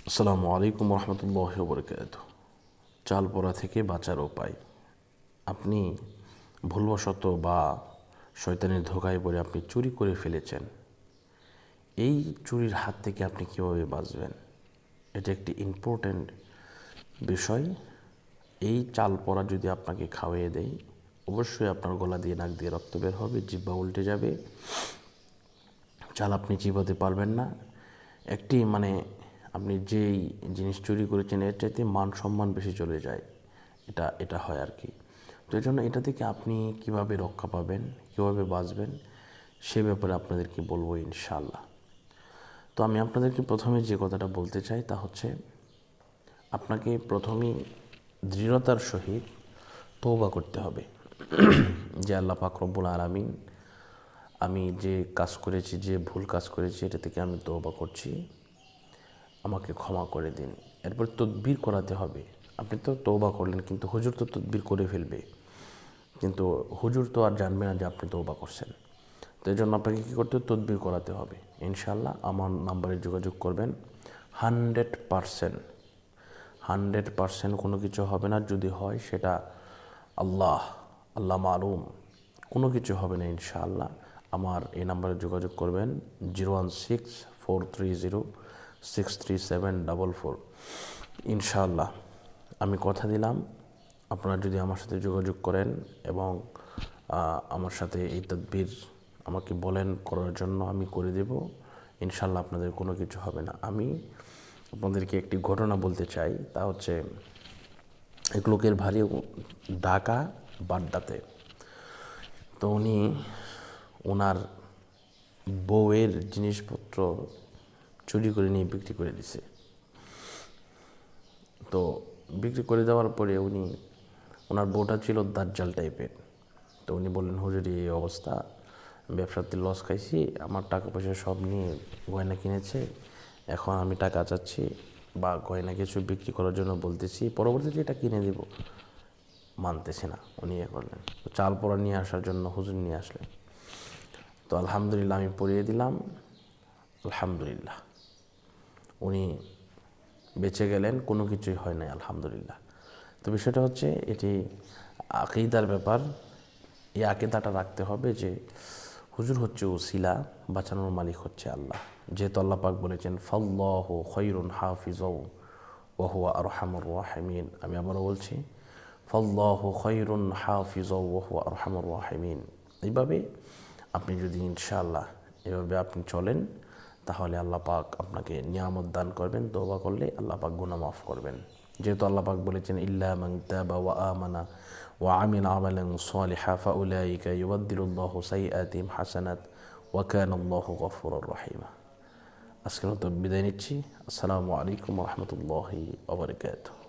আসসালামু আলাইকুম রহমতুল্লাহ বরকাত। চাল পড়া থেকে বাঁচার উপায়। আপনি ভুলবশত বা শয়তানের ধোকায় পড়ে আপনি চুরি করে ফেলেছেন। এই চুরির হাত থেকে আপনি কীভাবে বাঁচবেন, এটা একটি ইম্পর্ট্যান্ট বিষয়। এই চাল পড়া যদি আপনাকে খাওয়িয়ে দেয়, অবশ্যই আপনার গলা দিয়ে নাক দিয়ে রক্ত বের হবে, জিহ্বা উল্টে যাবে, চাল আপনি চিবাতে পারবেন না। একটি আপনি যেই জিনিস চুরি করেছেন এর চাইতে মান সম্মান বেশি চলে যায়, এটা হয় আর কি। তো এই জন্য এটা থেকে আপনি কিভাবে রক্ষা পাবেন, কিভাবে বাঁচবেন, সে ব্যাপারে আপনাদেরকে বলবো ইনশাআল্লাহ। তো আমি আপনাদেরকে প্রথমে যে কথাটা বলতে চাই তা হচ্ছে, আপনাকে প্রথমেই দৃঢ়তার সহিত তওবা করতে হবে যে আল্লাহ পাক রব্বুল আলামিন, আমি যে কাজ করেছি, যে ভুল কাজ করেছি, এটা থেকে আমি তওবা করছি, আমাকে ক্ষমা করে দিন। এরপর তদবির করাতে হবে। আপনি তো তওবা করলেন, কিন্তু হুজুর তো তদবির করে ফেলবে, কিন্তু হুজুর তো আর জানবে না যে আপনি তওবা করছেন। তো এই জন্য আপনাকে কী করতে হবে, তদবির করাতে হবে। ইনশাআল্লাহ আমার নাম্বারে যোগাযোগ করবেন। 100% কোনো কিছু হবে না। যদি হয় সেটা আল্লাহ আল্লাহ মালুম, কোনো কিছু হবে না ইনশাআল্লাহ। আমার এই নাম্বারে যোগাযোগ করবেন 016-430-63744। ইনশাআল্লাহ আমি কথা দিলাম, আপনারা যদি আমার সাথে যোগাযোগ করেন এবং আমার সাথে এই তদবির আমাকে বলেন করার জন্য, আমি করে দেব ইনশাআল্লাহ। আপনাদের কোনো কিছু হবে না। আমি আপনাদেরকে একটি ঘটনা বলতে চাই, তা হচ্ছে এক লোকের ভারী ডাকা বাড্ডাতে। তো উনি ওনার বউয়ের জিনিসপত্র চুরি করে নিয়ে বিক্রি করে দিছে। তো বিক্রি করে দেওয়ার পরে ওনার বউটা ছিল দাজ্জাল টাইপের। তো উনি বললেন, হুজুর এই অবস্থা, ব্যবসাতে লস খাইছি, আমার টাকা পয়সা সব নিয়ে গয়না কিনেছে, এখন আমি টাকা চাচ্ছি বা গয়না কিছু বিক্রি করার জন্য বলতেছি, পরবর্তীতে এটা কিনে দেব, মানতেছে না। উনি করলেন, তো চাল পোড়া নিয়ে আসার জন্য হুজুর নিয়ে আসলেন। তো আলহামদুলিল্লাহ আমি পড়িয়ে দিলাম, আলহামদুলিল্লাহ উনি বেঁচে গেলেন, কোনো কিছুই হয় নাই আলহামদুলিল্লাহ। তো বিষয়টা হচ্ছে, এটি আকীদার ব্যাপার। এই আকীদাটা রাখতে হবে যে হুজুর হচ্ছে ওসিলা, বাঁচানোর মালিক হচ্ছে আল্লাহ। যেহেতু আল্লাহ পাক বলেছেন ফাল্লাহু খায়রুন হাফিজাও ওয়া হুয়া আরহামুর রাহিমিন। আমি আবারও বলছি, ফাল্লাহু খায়রুন হাফিজাও ওয়া হুয়া আরহামুর রাহিমিন। এইভাবে আপনি যদি ইনশাআল্লাহ এভাবে আপনি চলেন, তাহলে আল্লাহ পাক আপনাকে নিয়ামত দান করবেন। তওবা করলে আল্লাহ পাক গুনাহ মাফ করবেন। যেহেতু আল্লাহ পাক বলেছেন ইল্লা মান তাবা ওয়া আমানা ওয়া আমিলা আমালান সালিহা ফাউলাইকা ইউবাদদিলুল্লাহু সাইয়্যাতিহিম হাসানাত ওয়া কানা আল্লাহু গফুরুর রহিমা। আজকের মতো বিদায় নিচ্ছি। আসসালামু আলাইকুম ওয়া রাহমাতুল্লাহি ওয়া বারাকাতুহু।